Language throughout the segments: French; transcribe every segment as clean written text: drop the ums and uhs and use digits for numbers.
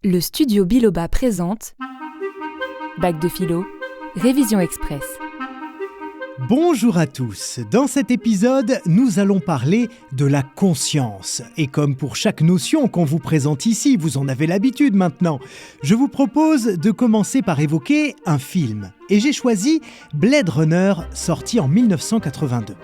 Le studio Biloba présente Bac de philo, révision express. Bonjour à tous, dans cet épisode, nous allons parler de la conscience. Et comme pour chaque notion qu'on vous présente ici, vous en avez l'habitude maintenant, je vous propose de commencer par évoquer un film. Et j'ai choisi Blade Runner, sorti en 1982.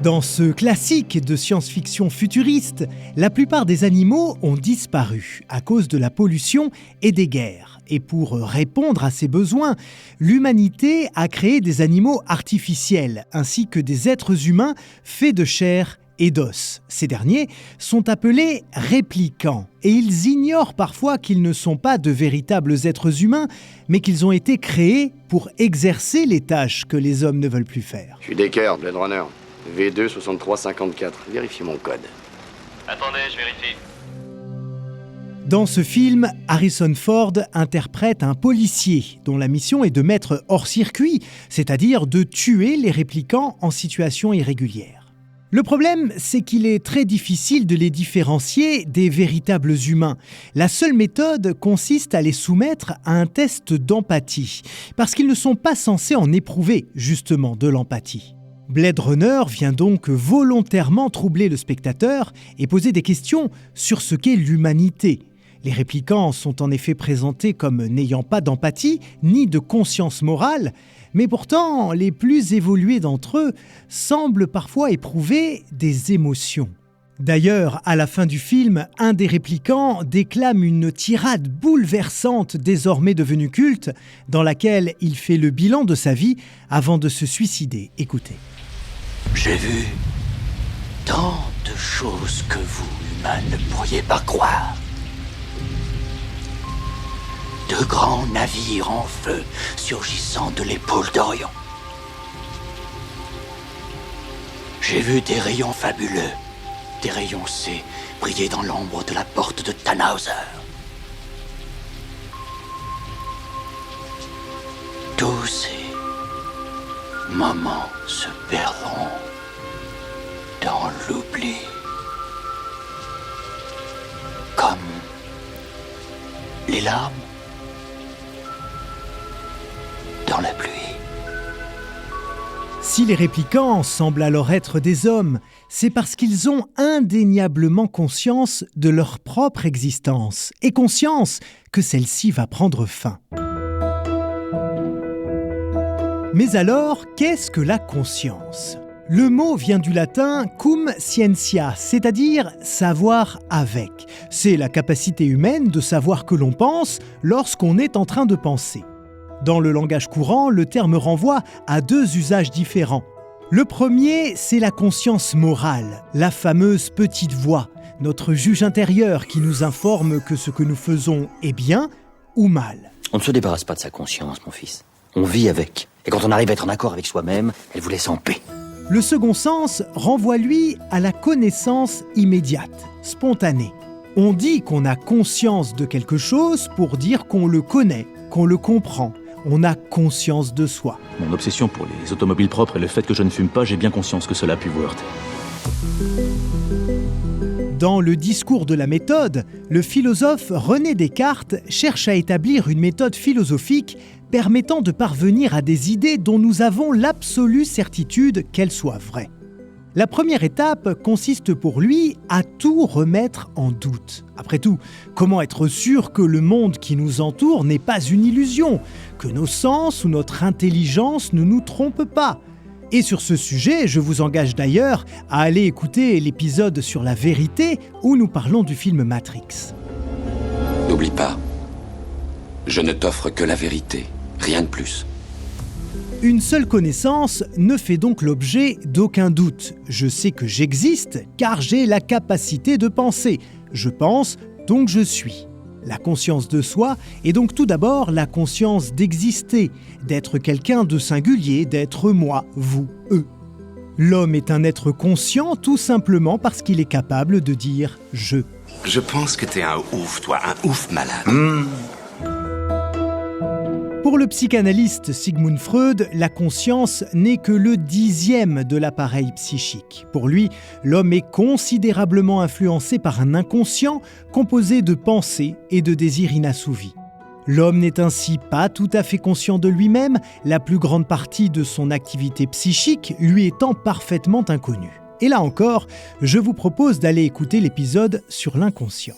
Dans ce classique de science-fiction futuriste, la plupart des animaux ont disparu à cause de la pollution et des guerres. Et pour répondre à ces besoins, l'humanité a créé des animaux artificiels, ainsi que des êtres humains faits de chair et d'os. Ces derniers sont appelés réplicants, et ils ignorent parfois qu'ils ne sont pas de véritables êtres humains, mais qu'ils ont été créés pour exercer les tâches que les hommes ne veulent plus faire. Je suis Decker, Blade Runner. V2 6354. Vérifiez mon code. Attendez, je vérifie. Dans ce film, Harrison Ford interprète un policier dont la mission est de mettre hors circuit, c'est-à-dire de tuer les réplicants en situation irrégulière. Le problème, c'est qu'il est très difficile de les différencier des véritables humains. La seule méthode consiste à les soumettre à un test d'empathie, parce qu'ils ne sont pas censés en éprouver, justement, de l'empathie. Blade Runner vient donc volontairement troubler le spectateur et poser des questions sur ce qu'est l'humanité. Les réplicants sont en effet présentés comme n'ayant pas d'empathie ni de conscience morale, mais pourtant les plus évolués d'entre eux semblent parfois éprouver des émotions. D'ailleurs, à la fin du film, un des réplicants déclame une tirade bouleversante désormais devenue culte, dans laquelle il fait le bilan de sa vie avant de se suicider. Écoutez. J'ai vu tant de choses que vous, humains, ne pourriez pas croire. De grands navires en feu surgissant de l'épaule d'Orion. J'ai vu des rayons fabuleux, des rayons C briller dans l'ombre de la porte de Tannhauser. Tous ces moments se perdront dans l'oubli, comme les larmes dans la pluie. Si les réplicants semblent alors être des hommes, c'est parce qu'ils ont indéniablement conscience de leur propre existence, et conscience que celle-ci va prendre fin. Mais alors, qu'est-ce que la conscience ? Le mot vient du latin cum scientia, c'est-à-dire savoir avec. C'est la capacité humaine de savoir que l'on pense lorsqu'on est en train de penser. Dans le langage courant, le terme renvoie à deux usages différents. Le premier, c'est la conscience morale, la fameuse petite voix, notre juge intérieur qui nous informe que ce que nous faisons est bien ou mal. On ne se débarrasse pas de sa conscience, mon fils. On vit avec. Et quand on arrive à être en accord avec soi-même, elle vous laisse en paix. Le second sens renvoie, lui, à la connaissance immédiate, spontanée. On dit qu'on a conscience de quelque chose pour dire qu'on le connaît, qu'on le comprend. On a conscience de soi. Mon obsession pour les automobiles propres et le fait que je ne fume pas, j'ai bien conscience que cela a pu vous heurter. Dans le discours de la méthode, le philosophe René Descartes cherche à établir une méthode philosophique permettant de parvenir à des idées dont nous avons l'absolue certitude qu'elles soient vraies. La première étape consiste pour lui à tout remettre en doute. Après tout, comment être sûr que le monde qui nous entoure n'est pas une illusion, que nos sens ou notre intelligence ne nous trompent pas ? Et sur ce sujet, je vous engage d'ailleurs à aller écouter l'épisode sur la vérité où nous parlons du film Matrix. N'oublie pas, je ne t'offre que la vérité, rien de plus. Une seule connaissance ne fait donc l'objet d'aucun doute. Je sais que j'existe car j'ai la capacité de penser. Je pense, donc je suis. La conscience de soi est donc tout d'abord la conscience d'exister, d'être quelqu'un de singulier, d'être moi, vous, eux. L'homme est un être conscient tout simplement parce qu'il est capable de dire « je ». Je pense que t'es un ouf, toi, un ouf malade. Pour le psychanalyste Sigmund Freud, la conscience n'est que le 10e de l'appareil psychique. Pour lui, l'homme est considérablement influencé par un inconscient composé de pensées et de désirs inassouvis. L'homme n'est ainsi pas tout à fait conscient de lui-même, la plus grande partie de son activité psychique lui étant parfaitement inconnue. Et là encore, je vous propose d'aller écouter l'épisode sur l'inconscient.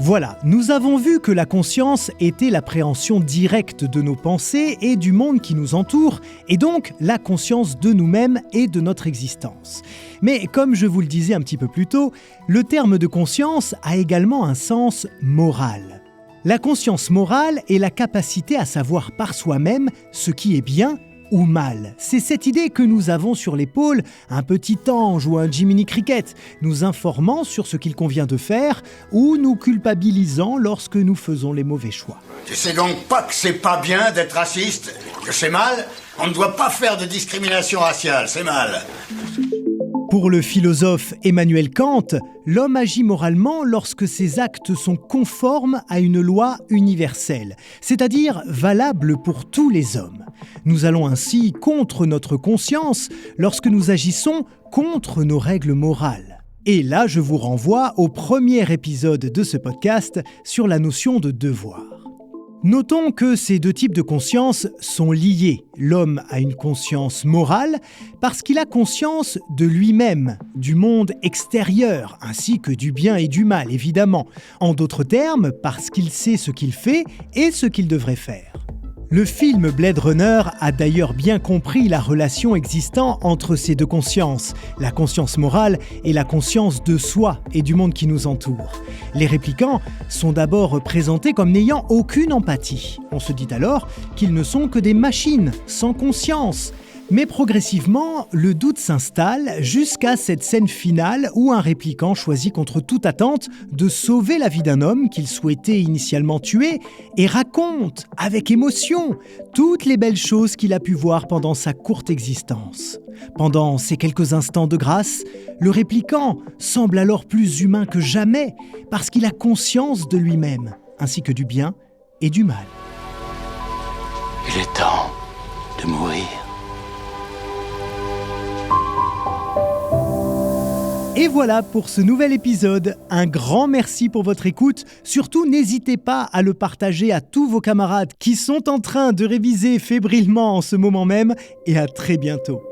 Voilà, nous avons vu que la conscience était l'appréhension directe de nos pensées et du monde qui nous entoure, et donc la conscience de nous-mêmes et de notre existence. Mais comme je vous le disais un petit peu plus tôt, le terme de conscience a également un sens moral. La conscience morale est la capacité à savoir par soi-même ce qui est bien ou mal. C'est cette idée que nous avons sur l'épaule un petit ange ou un Jiminy Cricket, nous informant sur ce qu'il convient de faire ou nous culpabilisant lorsque nous faisons les mauvais choix. Tu sais donc pas que c'est pas bien d'être raciste, que c'est mal? On ne doit pas faire de discrimination raciale, c'est mal. Pour le philosophe Emmanuel Kant, l'homme agit moralement lorsque ses actes sont conformes à une loi universelle, c'est-à-dire valable pour tous les hommes. Nous allons ainsi contre notre conscience lorsque nous agissons contre nos règles morales. Et là, je vous renvoie au premier épisode de ce podcast sur la notion de devoir. Notons que ces deux types de conscience sont liés. L'homme a une conscience morale parce qu'il a conscience de lui-même, du monde extérieur, ainsi que du bien et du mal, évidemment. En d'autres termes, parce qu'il sait ce qu'il fait et ce qu'il devrait faire. Le film Blade Runner a d'ailleurs bien compris la relation existant entre ces deux consciences, la conscience morale et la conscience de soi et du monde qui nous entoure. Les réplicants sont d'abord présentés comme n'ayant aucune empathie. On se dit alors qu'ils ne sont que des machines, sans conscience. Mais progressivement, le doute s'installe jusqu'à cette scène finale où un réplicant choisit contre toute attente de sauver la vie d'un homme qu'il souhaitait initialement tuer et raconte avec émotion toutes les belles choses qu'il a pu voir pendant sa courte existence. Pendant ces quelques instants de grâce, le réplicant semble alors plus humain que jamais parce qu'il a conscience de lui-même, ainsi que du bien et du mal. Il est temps de mourir. Et voilà pour ce nouvel épisode. Un grand merci pour votre écoute. Surtout, n'hésitez pas à le partager à tous vos camarades qui sont en train de réviser fébrilement en ce moment même. Et à très bientôt.